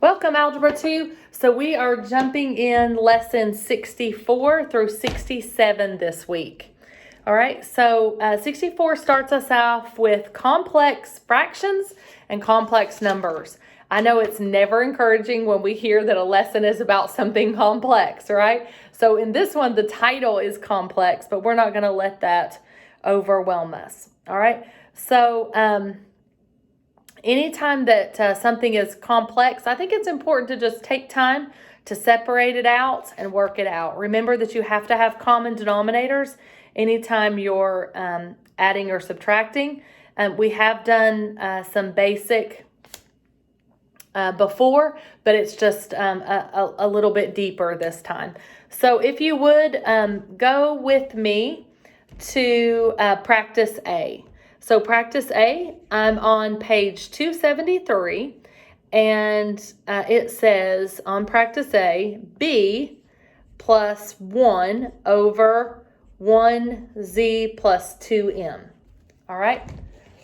Welcome, Algebra 2. So we are jumping in lesson 64 through 67 this week. All right, so 64 starts us off with complex fractions and complex numbers. I know it's never encouraging when we hear that a lesson is about something complex, right? So in this one, the title is complex, but we're not going to let that overwhelm us. All right, so anytime that something is complex, I think it's important to just take time to separate it out and work it out. Remember that you have to have common denominators anytime you're adding or subtracting. We have done some basic before, but it's just a little bit deeper this time. So if you would go with me to practice A. So practice A, I'm on page 273, and it says on practice A, B plus 1 over 1z plus 2m. All right,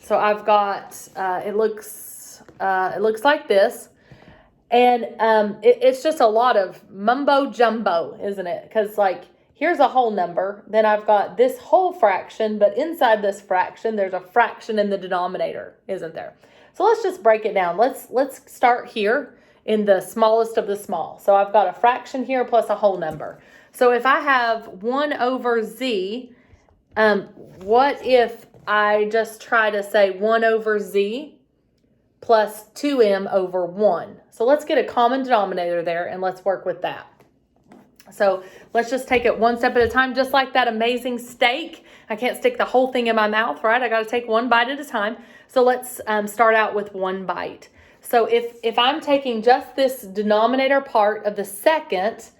so I've got, it looks like this, and it's just a lot of mumbo jumbo, isn't it? Because like, here's a whole number, then I've got this whole fraction, but inside this fraction, there's a fraction in the denominator, isn't there? So let's just break it down. Let's start here in the smallest of the small. So I've got a fraction here plus a whole number. So if I have 1 over z, what if I just try to say 1 over z plus 2m over 1? So let's get a common denominator there and let's work with that. So let's just take it one step at a time, just like that amazing steak. I can't stick the whole thing in my mouth, right? I got to take one bite at a time. So let's start out with one bite. So if I'm taking just this denominator part of the second,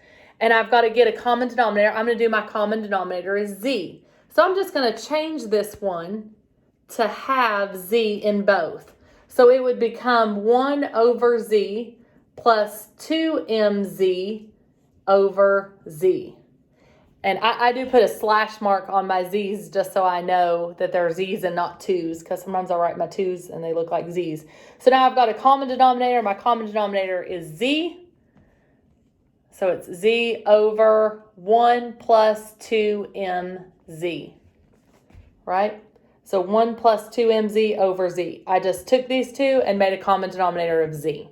and I've got to get a common denominator, I'm going to do my common denominator is z. So I'm just going to change this one to have z in both. So it would become 1 over z plus 2mz over z. And I do put a slash mark on my z's just so I know that they're z's and not 2's, because sometimes I'll write my 2's and they look like z's. So now I've got a common denominator. My common denominator is z. So it's z over 1 plus 2mz, right? So 1 plus 2mz over z. I just took these two and made a common denominator of z.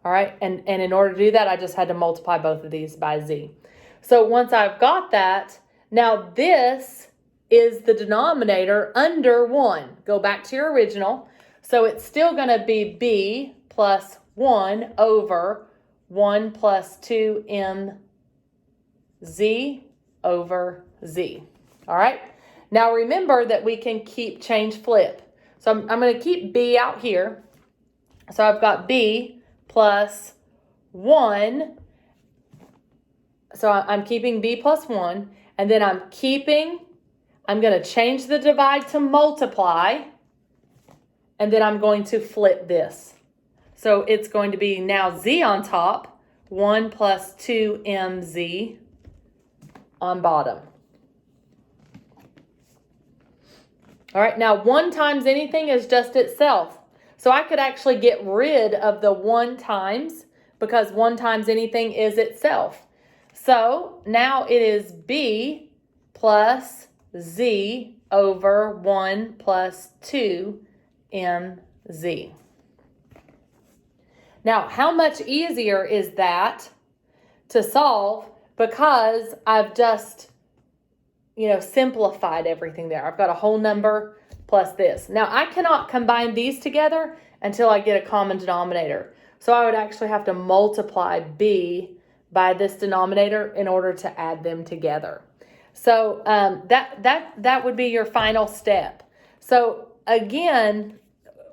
All right, and in order to do that, I just had to multiply both of these by z. So once I've got that, now this is the denominator under 1. Go back to your original. So it's still going to be b plus 1 over 1 plus 2mz over z. All right, now remember that we can keep change flip. So I'm going to keep b out here. So I've got b plus 1, so I'm keeping b plus 1, and then I'm going to change the divide to multiply, and then I'm going to flip this. So it's going to be now z on top, 1 plus 2mz on bottom. All right, now 1 times anything is just itself. So I could actually get rid of the 1 times because 1 times anything is itself. So now it is b plus z over 1 plus 2mz. Now, how much easier is that to solve because I've just, simplified everything there. I've got a whole number plus this. Now, I cannot combine these together until I get a common denominator. So I would actually have to multiply b by this denominator in order to add them together. So that would be your final step. So again,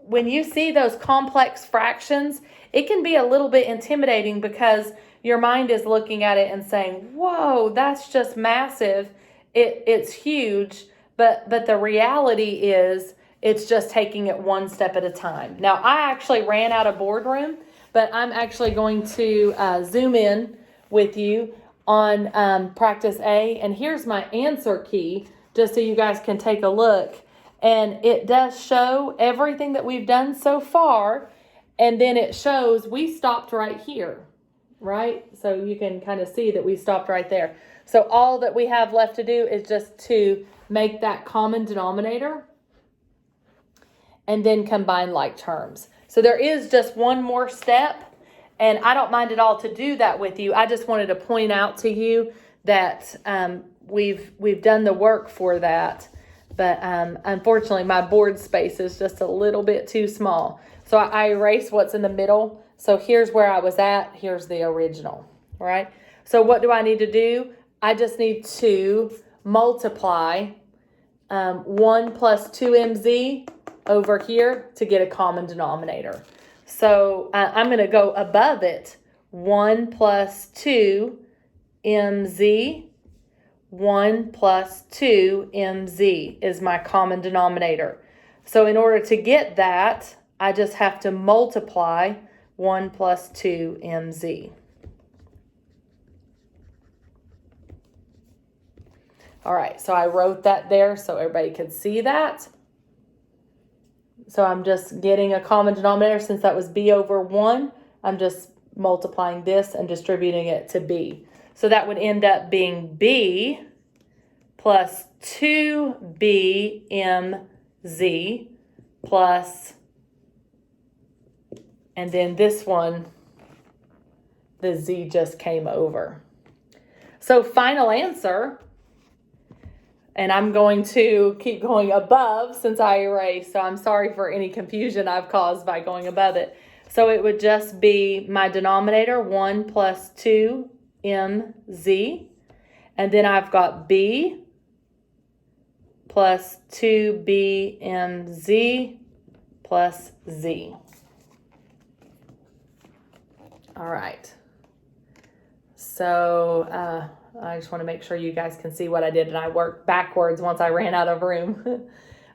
when you see those complex fractions, it can be a little bit intimidating because your mind is looking at it and saying, whoa, that's just massive. It's huge. But the reality is it's just taking it one step at a time. Now, I actually ran out of boardroom, but I'm actually going to zoom in with you on practice A. And here's my answer key, just so you guys can take a look. And it does show everything that we've done so far. And then it shows we stopped right here, right? So you can kind of see that we stopped right there. So all that we have left to do is just to make that common denominator and then combine like terms. So there is just one more step, and I don't mind at all to do that with you. I just wanted to point out to you that we've done the work for that, but unfortunately my board space is just a little bit too small. So I erased what's in the middle. So here's where I was at. Here's the original, right? So what do I need to do? I just need to multiply 1 plus 2mz over here to get a common denominator. So I'm going to go above it. 1 plus 2mz. 1 plus 2mz is my common denominator. So in order to get that, I just have to multiply 1 plus 2mz. All right, so I wrote that there so everybody could see that. So I'm just getting a common denominator. Since that was b over 1, I'm just multiplying this and distributing it to b. So that would end up being b plus 2bmz plus, and then this one, the z just came over. So final answer, and I'm going to keep going above since I erased, so I'm sorry for any confusion I've caused by going above it. So it would just be my denominator, 1 plus 2mz, and then I've got b plus 2bmz plus z. All right. So I just want to make sure you guys can see what I did, and I worked backwards once I ran out of room.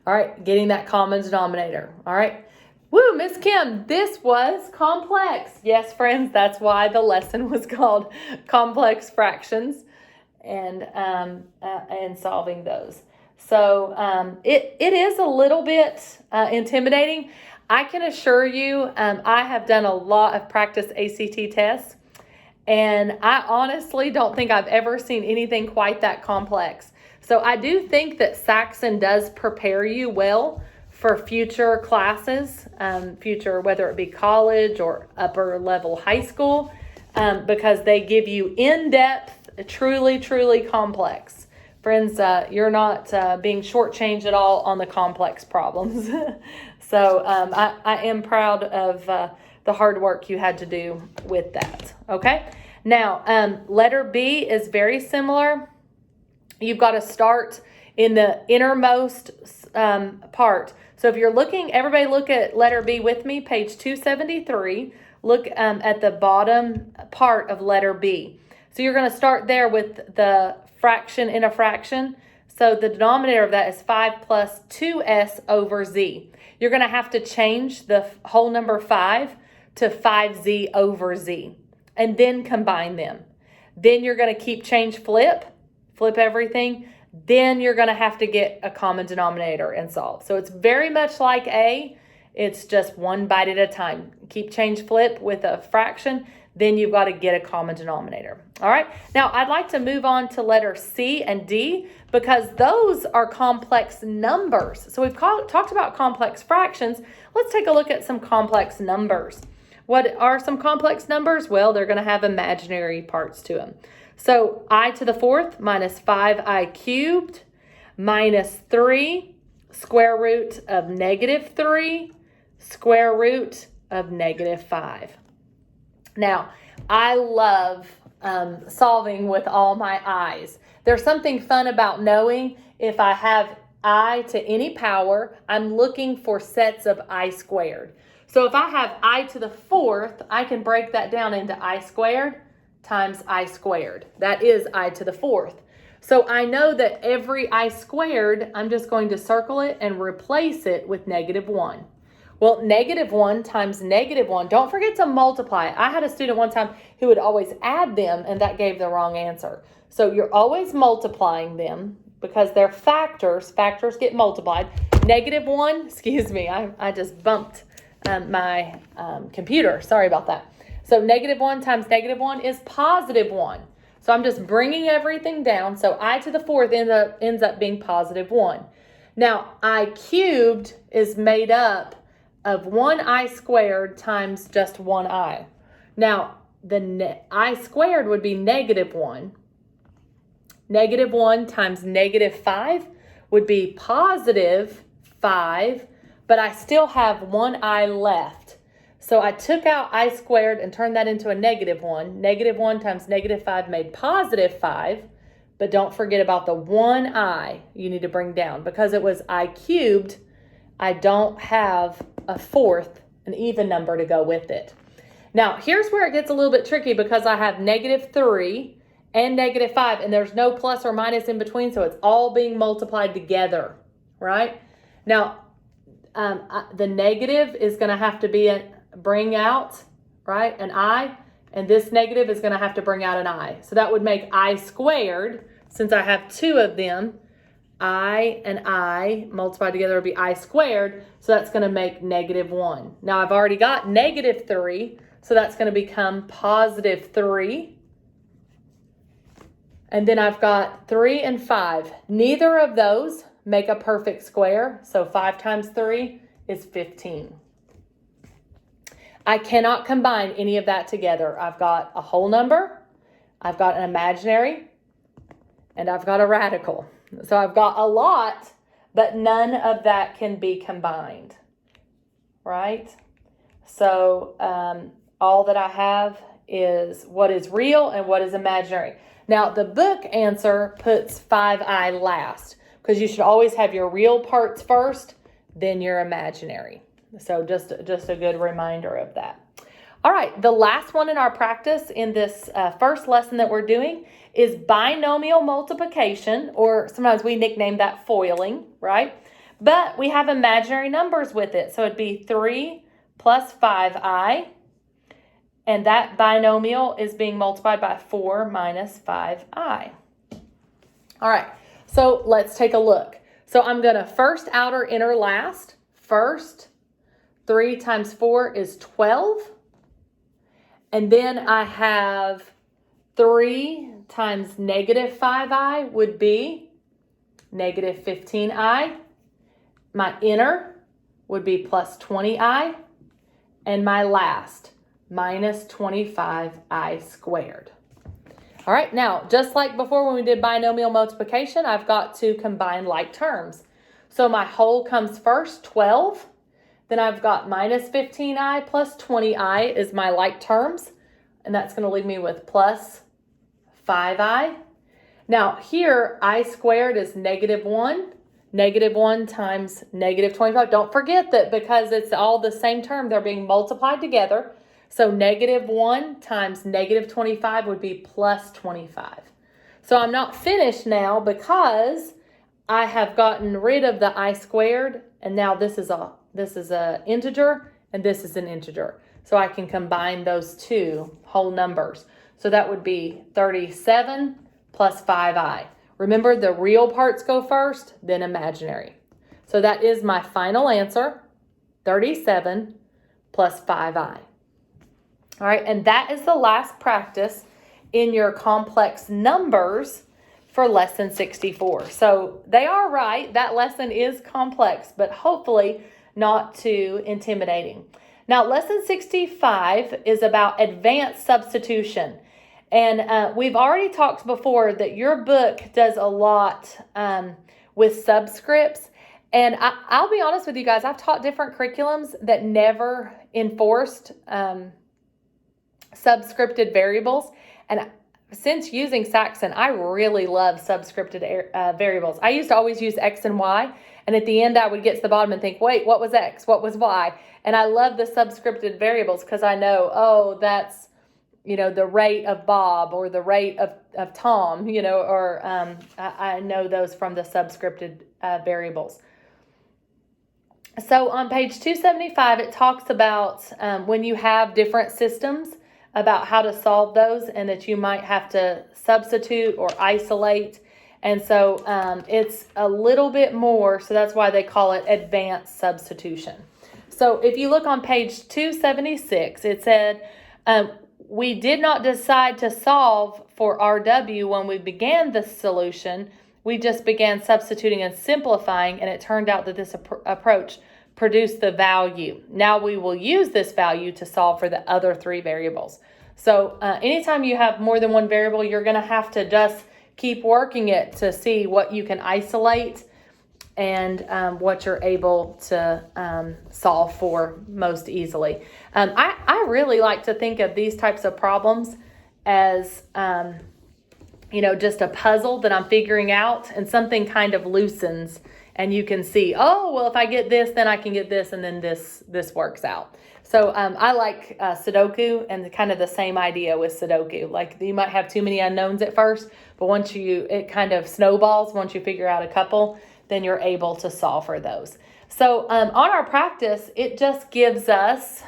All right, getting that common denominator. All right. Woo, Miss Kim, this was complex. Yes, friends, that's why the lesson was called Complex Fractions and solving those. So it is a little bit intimidating. I can assure you, I have done a lot of practice ACT tests, and I honestly don't think I've ever seen anything quite that complex. So I do think that Saxon does prepare you well for future classes, whether it be college or upper level high school, because they give you in-depth, truly, truly complex. Friends, you're not being shortchanged at all on the complex problems. So I am proud of the hard work you had to do with that. Okay. Now, letter B is very similar. You've got to start in the innermost part. So if you're looking, everybody look at letter B with me, page 273. Look at the bottom part of letter B. So you're going to start there with the fraction in a fraction. So the denominator of that is 5 plus 2s over z. You're going to have to change the whole number 5 to 5z over z, and then combine them. Then you're going to flip everything. Then you're going to have to get a common denominator and solve. So it's very much like A. It's just one bite at a time. Flip with a fraction. Then you've got to get a common denominator. All right. Now I'd like to move on to letter C and D because those are complex numbers. So we've talked about complex fractions. Let's take a look at some complex numbers. What are some complex numbers? Well, they're going to have imaginary parts to them. So I to the fourth minus 5i cubed minus 3 square root of negative 3 square root of negative 5. Now, I love solving with all my i's. There's something fun about knowing if I have I to any power, I'm looking for sets of I squared. So if I have I to the fourth, I can break that down into I squared times I squared. That is I to the fourth. So I know that every I squared, I'm just going to circle it and replace it with negative 1. Well, negative 1 times negative 1, don't forget to multiply. I had a student one time who would always add them, and that gave the wrong answer. So you're always multiplying them because they're factors. Factors get multiplied. Negative 1, excuse me, I just bumped my computer. Sorry about that. So -1 times -1 is +1. So I'm just bringing everything down. So I to the 4th ends up being +1. Now, I cubed is made up of 1i squared times just 1i. Now, the I squared would be -1. -1 times -5 would be +5, but I still have 1i left. So I took out I squared and turned that into a -1. -1 times -5 made +5, but don't forget about the 1i you need to bring down. Because it was I cubed, I don't have a 4th, an even number to go with it. Now, here's where it gets a little bit tricky because I have -3 and -5, and there's no plus or minus in between, so it's all being multiplied together, right? Now, the negative is going to have to be bring out, right, an I, and this negative is going to have to bring out an I. So that would make I squared, since I have 2 of them, I and I multiplied together would be I squared, so that's going to make -1. Now, I've already got -3, so that's going to become +3. And then I've got 3 and 5. Neither of those make a perfect square, so 5 times 3 is 15. I cannot combine any of that together. I've got a whole number, I've got an imaginary, and I've got a radical. So I've got a lot, but none of that can be combined, right? So all that I have is what is real and what is imaginary. Now, the book answer puts 5i last because you should always have your real parts first, then your imaginary. So just a good reminder of that. All right, the last one in our practice in this first lesson that we're doing is binomial multiplication, or sometimes we nickname that foiling, right? But we have imaginary numbers with it. So it'd be 3 plus 5i, and that binomial is being multiplied by 4 minus 5i. All right, so let's take a look. So I'm going to first outer inner last. First, 3 times 4 is 12. And then I have 3 times -5i would be -15i. My inner would be plus 20i. And my last, minus 25i squared. All right, now, just like before when we did binomial multiplication, I've got to combine like terms. So my whole comes first, 12. Then I've got minus 15i plus 20i is my like terms. And that's going to leave me with plus 5i. Now here, I squared is -1. -1 times -25. Don't forget that because it's all the same term, they're being multiplied together. So -1 times -25 would be plus 25. So I'm not finished now because I have gotten rid of the I squared, and now this is a integer and this is an integer. So I can combine those two whole numbers. So that would be 37 plus 5i. Remember, the real parts go first, then imaginary. So that is my final answer, 37 plus 5i. All right, and that is the last practice in your complex numbers for lesson 64. So they are right, that lesson is complex, but hopefully not too intimidating. Now, lesson 65 is about advanced substitution. And we've already talked before that your book does a lot with subscripts. And I'll be honest with you guys, I've taught different curriculums that never enforced subscripted variables. And since using Saxon, I really love subscripted variables. I used to always use X and Y. And at the end, I would get to the bottom and think, wait, what was X? What was Y? And I love the subscripted variables because I know, oh, that's, the rate of Bob or the rate of Tom, or I know those from the subscripted variables. So on page 275, it talks about when you have different systems, about how to solve those and that you might have to substitute or isolate. And so it's a little bit more, so that's why they call it advanced substitution. So if you look on page 276, it said, we did not decide to solve for RW when we began the solution. We just began substituting and simplifying, and it turned out that this approach produced the value. Now we will use this value to solve for the other three variables. So anytime you have more than one variable, you're going to have to just keep working it to see what you can isolate and what you're able to solve for most easily. I really like to think of these types of problems as, just a puzzle that I'm figuring out, and something kind of loosens, and you can see, oh, well, if I get this, then I can get this, and then this works out. So I like Sudoku, and kind of the same idea with Sudoku. Like, you might have too many unknowns at first, but it kind of snowballs once you figure out a couple, then you're able to solve for those. So on our practice, it just gives us,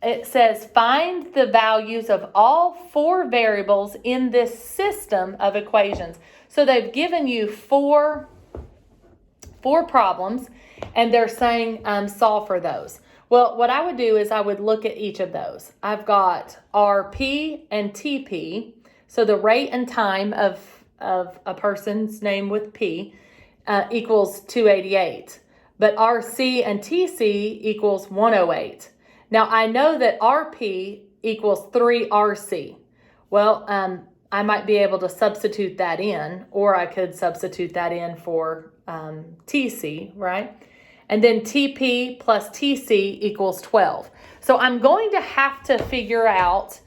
it says find the values of all four variables in this system of equations. So they've given you four problems, and they're saying solve for those. Well, what I would do is I would look at each of those. I've got RP and TP, so the rate and time of a person's name with P equals 288. But RC and TC equals 108. Now, I know that RP equals 3RC. Well, I might be able to substitute that in, or I could substitute that in for TC, right? And then TP plus TC equals 12. So I'm going to have to figure out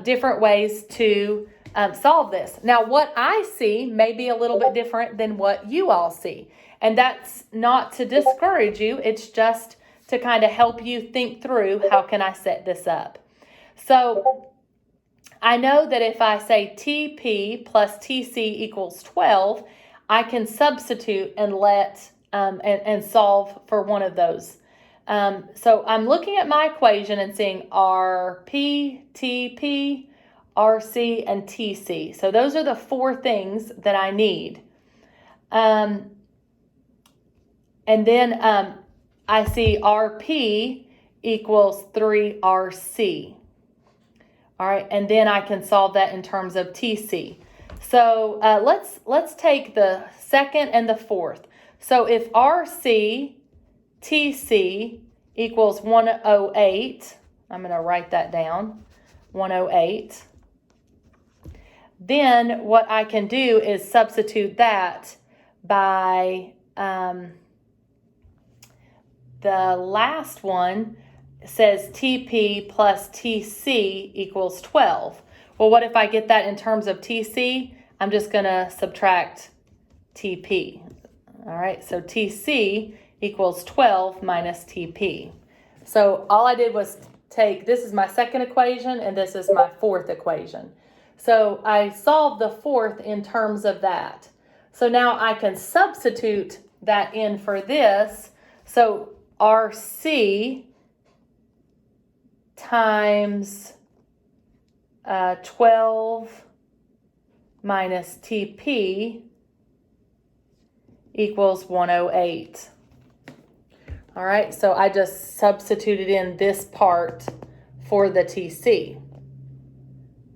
different ways to solve this. Now, what I see may be a little bit different than what you all see. And that's not to discourage you. It's just to kind of help you think through, how can I set this up? So I know that if I say TP plus TC equals 12, I can substitute and and solve for one of those. So I'm looking at my equation and seeing RP, TP, RC, and TC. So those are the four things that I need. And then I see RP equals 3RC. All right, and then I can solve that in terms of TC. So let's take the second and the fourth. So if RC TC equals 108, I'm going to write that down, 108. Then what I can do is substitute that by the last one says TP plus TC equals 12. Well, what if I get that in terms of TC? I'm just going to subtract TP. All right, so TC equals 12 minus TP. So all I did was this is my second equation, and this is my fourth equation. So I solved the fourth in terms of that. So now I can substitute that in for this. So RC times 12 minus TP equals 108. All right, so I just substituted in this part for the TC.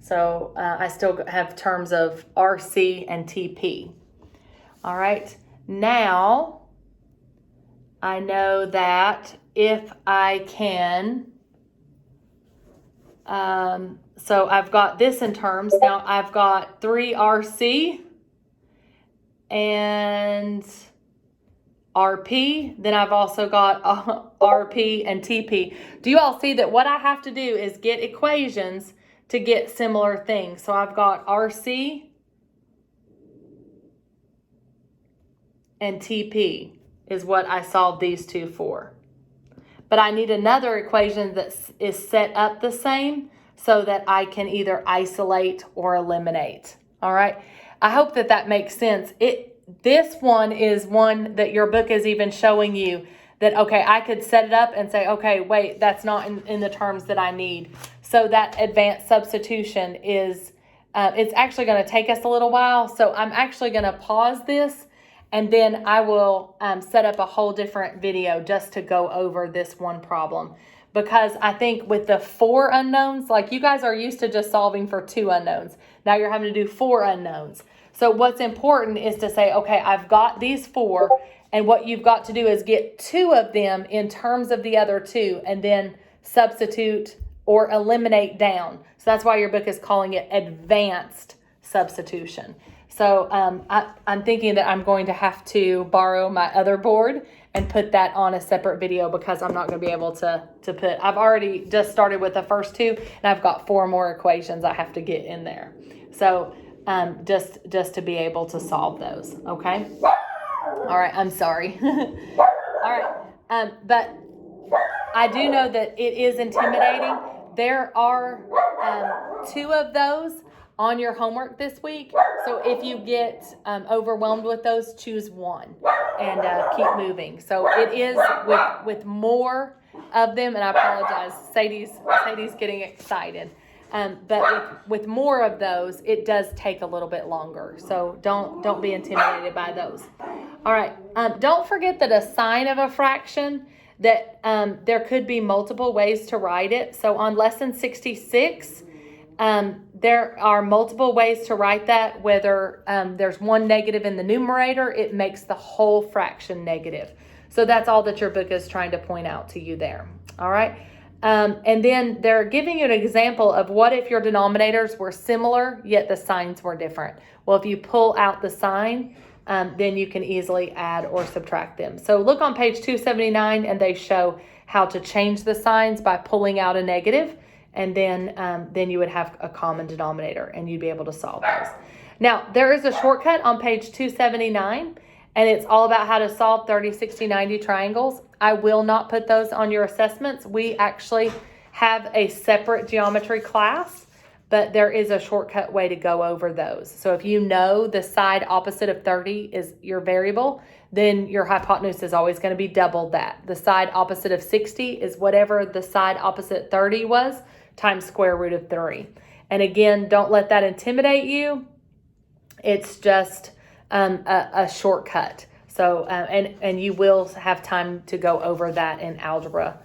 So I still have terms of RC and TP. All right, now I know that if I can, so I've got this in terms, now I've got 3RC and RP, then I've also got RP and TP. Do you all see that what I have to do is get equations to get similar things? So I've got RC and TP is what I solved these two for. But I need another equation that is set up the same so that I can either isolate or eliminate. All right. I hope that makes sense. This one is one that your book is even showing you that, okay, I could set it up and say, okay, wait, that's not in the terms that I need. So that advanced substitution is, it's actually going to take us a little while. So I'm actually going to pause this And then I will set up a whole different video just to go over this one problem. Because I think with the 4 unknowns, like you guys are used to just solving for 2 unknowns. Now you're having to do 4 unknowns. So what's important is to say, okay, I've got these 4, and what you've got to do is get 2 of them in terms of the other 2, and then substitute or eliminate down. So that's why your book is calling it Advanced Substitution. So I'm thinking that I'm going to have to borrow my other board and put that on a separate video, because I'm not going to be able to put, I've already just started with the first 2, and I've got 4 more equations I have to get in there. So just to be able to solve those, okay? All right, I'm sorry. All right, but I do know that it is intimidating. There are 2 of those on your homework this week. So if you get overwhelmed with those, choose 1 and keep moving. So it is with more of them, and I apologize, Sadie's getting excited. But with more of those, it does take a little bit longer. So don't be intimidated by those. All right. Don't forget that a sign of a fraction, that there could be multiple ways to write it. So on lesson 66, there are multiple ways to write that. Whether there's one negative in the numerator, it makes the whole fraction negative. So that's all that your book is trying to point out to you there. All right. And then they're giving you an example of what if your denominators were similar, yet the signs were different. Well, if you pull out the sign, then you can easily add or subtract them. So look on page 279, and they show how to change the signs by pulling out a negative, and then you would have a common denominator, and you'd be able to solve those. Now, there is a shortcut on page 279, and it's all about how to solve 30, 60, 90 triangles. I will not put those on your assessments. We actually have a separate geometry class, but there is a shortcut way to go over those. So if you know the side opposite of 30 is your variable, then your hypotenuse is always going to be double that. The side opposite of 60 is whatever the side opposite 30 was times square root of 3. And again, don't let that intimidate you. It's just a shortcut. So, and you will have time to go over that in algebra,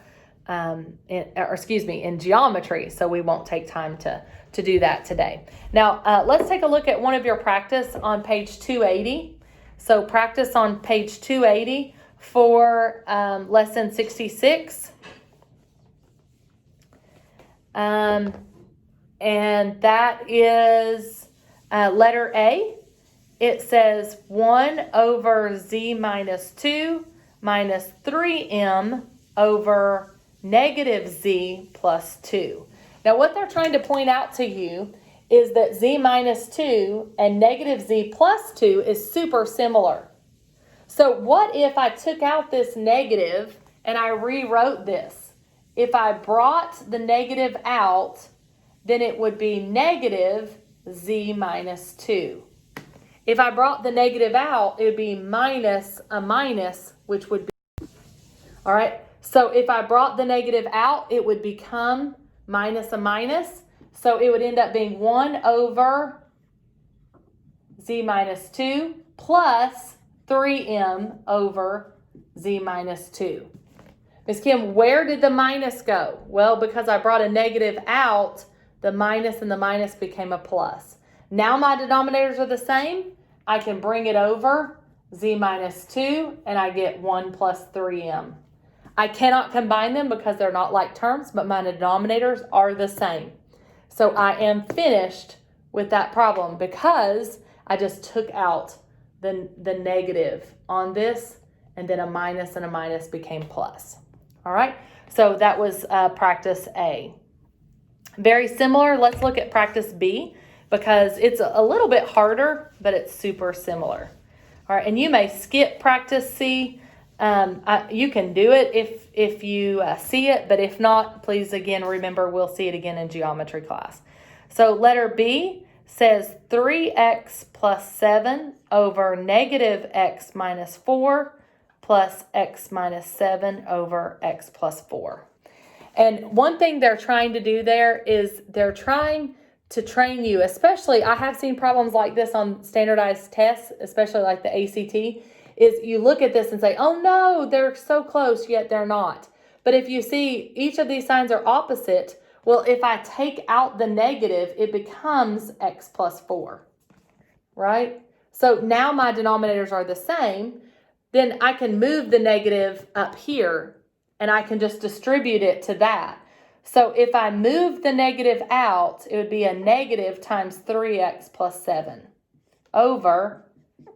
in geometry. So we won't take time to do that today. Now, let's take a look at one of your practice on page 280. So practice on page 280 for lesson 66. And that is letter A. It says 1 over z minus 2 minus 3m over negative z plus 2. Now what they're trying to point out to you is that z minus 2 and negative z plus 2 is super similar. So what if I took out this negative and I rewrote this? If I brought the negative out, then it would be negative z minus 2. If I brought the negative out, it would be minus a minus, which would be, all right? So if I brought the negative out, it would become minus a minus. So it would end up being 1 over z minus 2 plus 3m over z minus 2. Ms. Kim, where did the minus go? Well, because I brought a negative out, the minus and the minus became a plus. Now my denominators are the same. I can bring it over, z minus 2, and I get 1 plus 3m. I cannot combine them because they're not like terms, but my denominators are the same. So I am finished with that problem because I just took out the negative on this, and then a minus and a minus became plus. All right, so that was practice A. Very similar, let's look at practice B because it's a little bit harder, but it's super similar. All right, and you may skip practice C. You can do it if you see it, but if not, please again remember we'll see it again in geometry class. So letter B says 3x plus 7 over negative x minus 4 plus x minus 7 over x plus 4. And one thing they're trying to do there is they're trying to train you, especially I have seen problems like this on standardized tests, especially like the ACT, is you look at this and say, oh no, they're so close, yet they're not. But if you see each of these signs are opposite, well, if I take out the negative, it becomes x plus 4, right? So now my denominators are the same. Then I can move the negative up here and I can just distribute it to that. So if I move the negative out, it would be a negative times 3x plus 7 over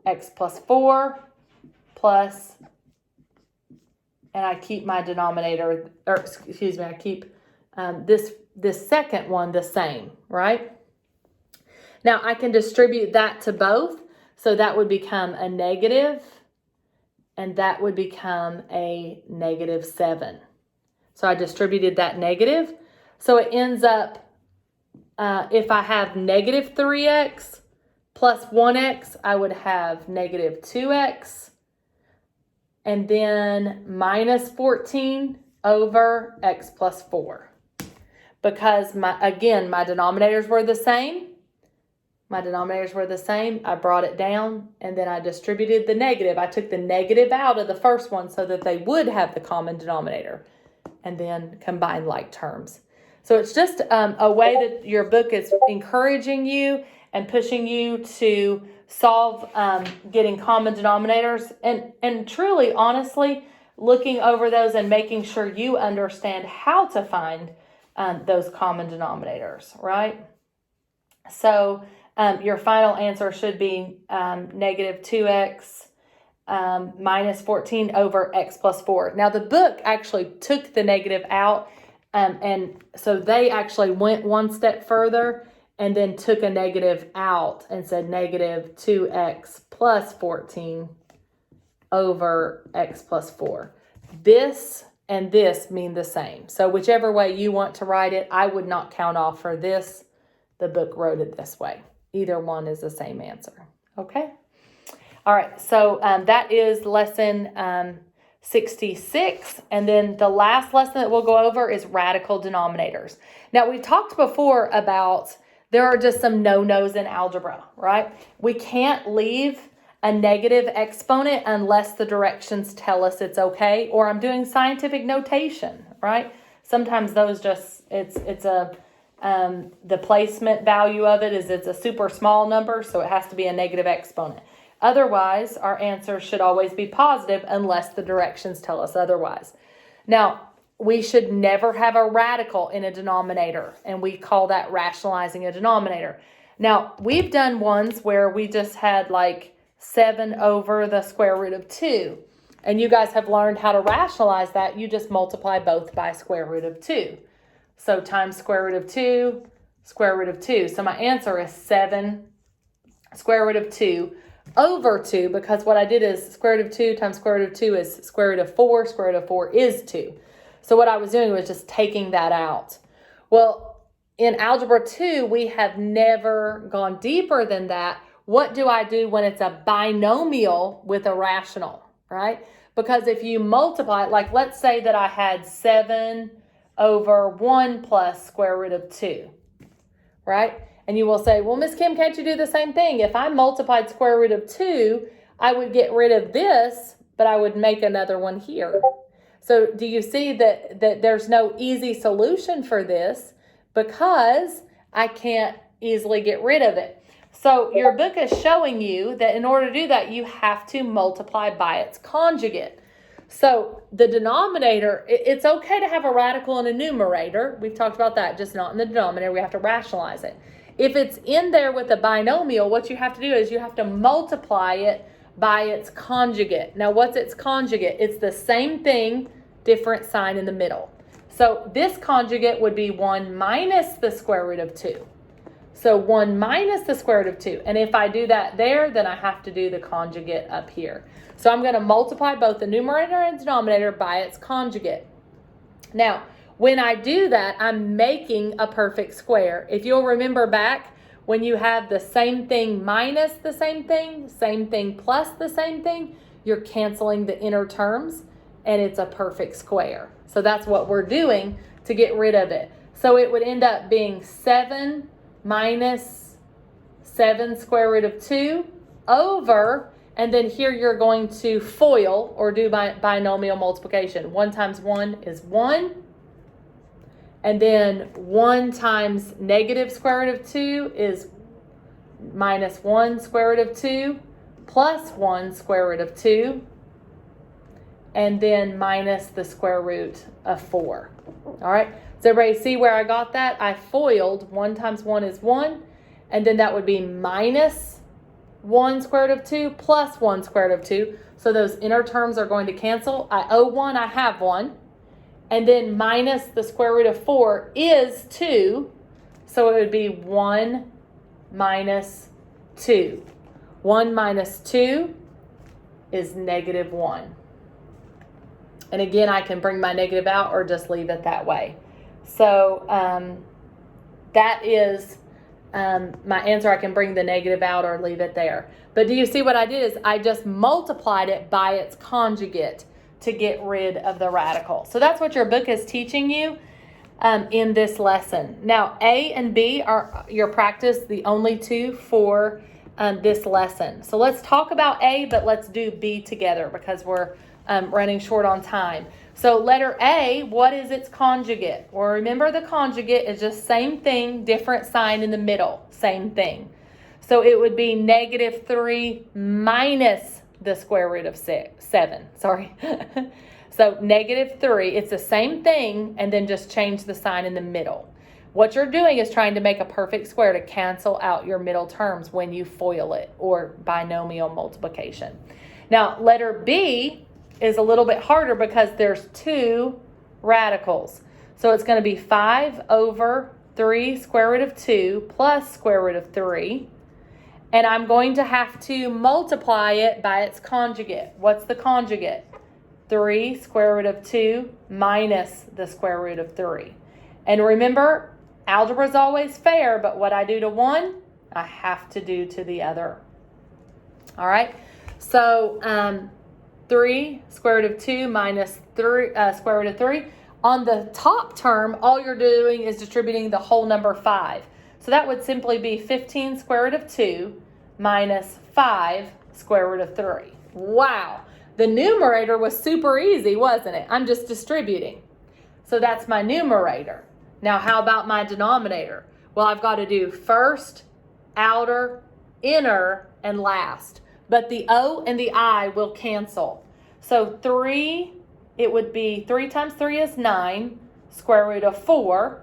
x plus 4 plus, and I keep my denominator, or excuse me, I keep this second one the same, right? Now I can distribute that to both. So that would become a negative, and that would become a negative 7. So I distributed that negative. So it ends up, if I have negative 3x plus 1x, I would have negative 2x. And then minus 14 over x plus 4. Because, again, my denominators were the same. My denominators were the same. I brought it down, and then I distributed the negative. I took the negative out of the first one so that they would have the common denominator, and then combined like terms. So it's just a way that your book is encouraging you and pushing you to solve getting common denominators, and truly, honestly, looking over those and making sure you understand how to find those common denominators, right? So your final answer should be negative 2x minus 14 over x plus 4. Now, the book actually took the negative out, and so they actually went one step further and then took a negative out and said negative 2x plus 14 over x plus 4. This and this mean the same. So whichever way you want to write it, I would not count off for this. The book wrote it this way. Either one is the same answer. Okay? All right, so that is lesson 66. And then the last lesson that we'll go over is radical denominators. Now, we talked before about there are just some no-nos in algebra, right? We can't leave a negative exponent unless the directions tell us it's okay, or I'm doing scientific notation, right? Sometimes those just, it's a, the placement value of it is it's a super small number, so it has to be a negative exponent. Otherwise, our answer should always be positive unless the directions tell us otherwise. Now, we should never have a radical in a denominator, and we call that rationalizing a denominator. Now, we've done ones where we just had like 7 over the square root of 2, and you guys have learned how to rationalize that. You just multiply both by square root of 2. So times square root of 2, square root of 2. So my answer is 7 square root of 2 over 2, because what I did is square root of 2 times square root of 2 is square root of 4. Square root of 4 is 2. So what I was doing was just taking that out. Well, in Algebra 2, we have never gone deeper than that. What do I do when it's a binomial with a rational, right? Because if you multiply, like let's say that I had 7 over 1 plus square root of 2, right? And you will say, well, Miss Kim, can't you do the same thing? If I multiplied square root of 2, I would get rid of this, but I would make another one here. So do you see that there's no easy solution for this because I can't easily get rid of it? So your book is showing you that in order to do that, you have to multiply by its conjugate. So the denominator, it's okay to have a radical and a numerator. We've talked about that, just not in the denominator. We have to rationalize it. If it's in there with a binomial, what you have to do is you have to multiply it by its conjugate. Now, what's its conjugate? It's the same thing, different sign in the middle. So this conjugate would be 1 minus the square root of 2. So 1 minus the square root of 2. And if I do that there, then I have to do the conjugate up here. So I'm going to multiply both the numerator and denominator by its conjugate. Now, when I do that, I'm making a perfect square. If you'll remember back, when you have the same thing minus the same thing plus the same thing, you're canceling the inner terms, and it's a perfect square. So that's what we're doing to get rid of it. So it would end up being 7 minus 7 square root of 2 over, and then here you're going to FOIL or do binomial multiplication. 1 times 1 is 1. And then 1 times negative square root of 2 is minus 1 square root of 2 plus 1 square root of 2. And then minus the square root of 4. All right. Does everybody see where I got that? I FOILed 1 times 1 is 1. And then that would be minus 1 square root of 2 plus 1 square root of 2. So those inner terms are going to cancel. I owe 1, I have 1. And then minus the square root of 4 is 2. So it would be 1 minus 2. 1 minus 2 is negative 1. And again, I can bring my negative out or just leave it that way. So that is my answer. I can bring the negative out or leave it there. But do you see what I did is I just multiplied it by its conjugate to get rid of the radical. So that's what your book is teaching you in this lesson. Now, A and B are your practice, the only two for this lesson. So let's talk about A, but let's do B together because we're running short on time. So letter A, what is its conjugate? Well, remember the conjugate is just same thing, different sign in the middle, same thing. So it would be negative 3 minus the square root of 7. Sorry. So negative 3, it's the same thing, and then just change the sign in the middle. What you're doing is trying to make a perfect square to cancel out your middle terms when you FOIL it, or binomial multiplication. Now, letter B is a little bit harder because there's 2 radicals. So it's going to be 5 over 3 square root of 2 plus square root of 3. And I'm going to have to multiply it by its conjugate. What's the conjugate? 3 square root of 2 minus the square root of 3. And remember, algebra is always fair, but what I do to one, I have to do to the other. All right? So 3 square root of 2 minus 3 square root of 3. On the top term, all you're doing is distributing the whole number 5. So that would simply be 15 square root of 2 minus 5 square root of 3. Wow. The numerator was super easy, wasn't it? I'm just distributing. So that's my numerator. Now, how about my denominator? Well, I've got to do first, outer, inner, and last. But the O and the I will cancel. So 3, it would be 3 times 3 is 9, square root of 4,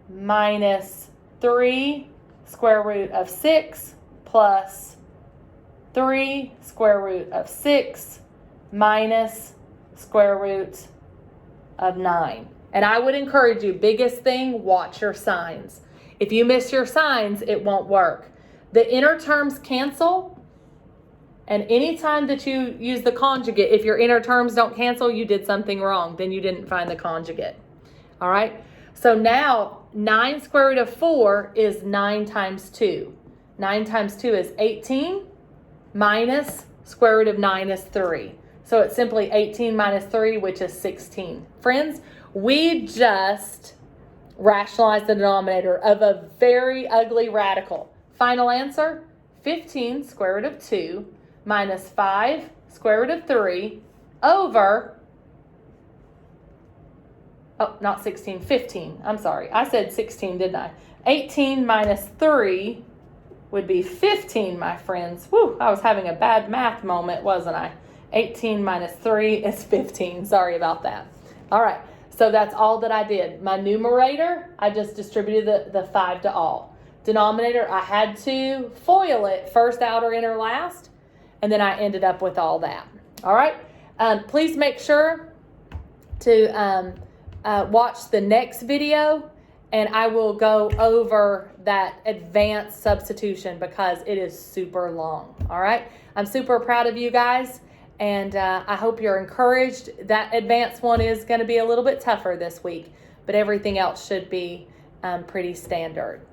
minus 3 square root of 6 plus 3 square root of 6 minus square root of 9. And I would encourage you, biggest thing, watch your signs. If you miss your signs, it won't work. The inner terms cancel, and anytime that you use the conjugate, if your inner terms don't cancel, you did something wrong. Then you didn't find the conjugate. All right? So now, 9 square root of 4 is 9 times 2. 9 times 2 is 18, minus square root of 9 is 3. So it's simply 18 minus 3, which is 16. Friends, we just rationalized the denominator of a very ugly radical. Final answer, 15 square root of 2 minus 5 square root of 3 over, not 16, 15. I'm sorry. I said 16, didn't I? 18 minus 3 would be 15, my friends. Whew, I was having a bad math moment, wasn't I? 18 minus 3 is 15. Sorry about that. All right, so that's all that I did. My numerator, I just distributed the 5 to all. Denominator, I had to FOIL it, first, outer, inner, last, and then I ended up with all that. All right, please make sure to watch the next video, and I will go over that advanced substitution because it is super long. All right, I'm super proud of you guys, and I hope you're encouraged. That advanced one is going to be a little bit tougher this week, but everything else should be pretty standard.